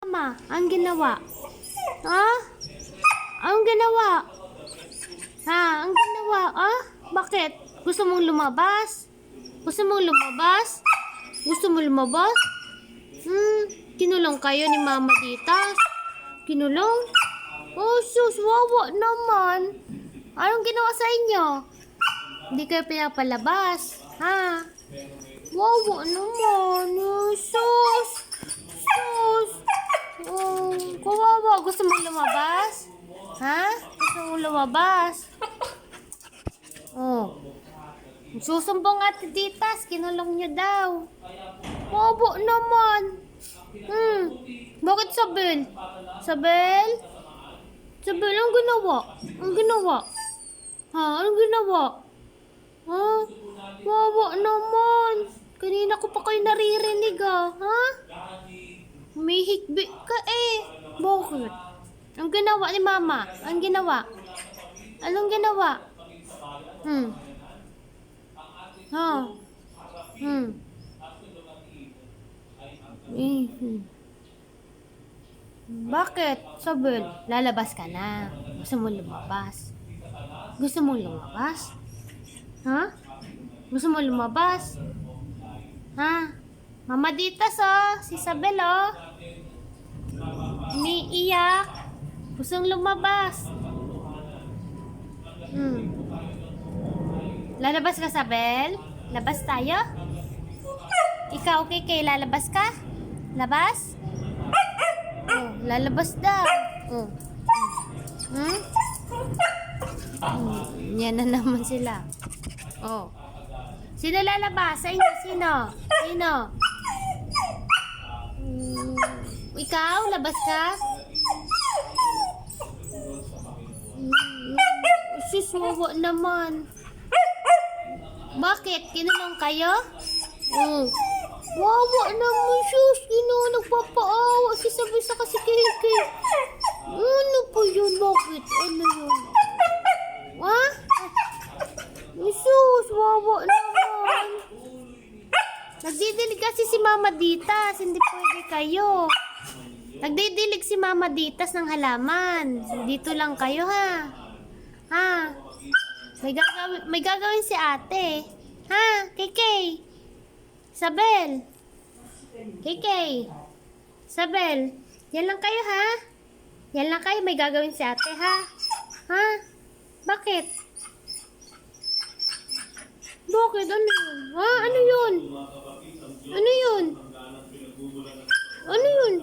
Mama, ang ginawa? Ha? Ang ginawa? Ha? Ang ginawa? Bakit? Gusto mong lumabas? Gusto mong lumabas? Gusto mo lumabas? Kinulong kayo ni Mama Ditas? Kinulong? Oh, sus, wawa naman. Anong ginawa sa inyo? Hindi kayo pinapalabas? Ha? Wawa naman. Oh, sus. Sus. Oh, kawawa. Gusto mong lumabas? Ha? Gusto mong lumabas? Oh. Susumbong Ate Ditas. Kinulong niyo daw. Wawa naman. Bakit Sabel? Sabel? Sabel, ang ginawa? Ang ginawa? Ha? Anong ginawa? Ha? Wawa naman. Kanina ko pa kayo naririnig ha? May hikbi ka Bakit? Ang ginawa ni Mama? Ang ginawa? Anong ginawa? Ha? Bakit? Sabel, lalabas ka na. Gusto mo lumabas? Gusto mo lumabas? Ha? Gusto mo lumabas? Ha? Mama Ditas si Sabel umiiyak. Gustong lumabas. Lalabas ka, Sabel? Labas tayo? Ikaw, okay, lalabas ka? Labas? Lalabas daw. Yan na naman sila. Sino lalabas? Sa inyo, sino? Sino? Ikaw, labas ka? Sus, wawa naman. Bakit? Kinulong kayo? Wawa naman, sus. Nagpapaawa si Sabel sa kasi Kiki. Ano po yun? Bakit? Ano yun? Ha? Sus, wawa naman. Nagdidilig kasi si Mama Ditas. Hindi pwede kayo. Nagdidilig si Mama Ditas ng halaman. Dito lang kayo ha? May gagawin si ate. Ha? Kiki? Sabel? Kiki? Sabel? Yan lang kayo ha? Yan lang kayo. May gagawin si ate ha? Ha? Bakit? Bakit? Ano yun? Ha? Ano yun? Ano yun? Ano yun?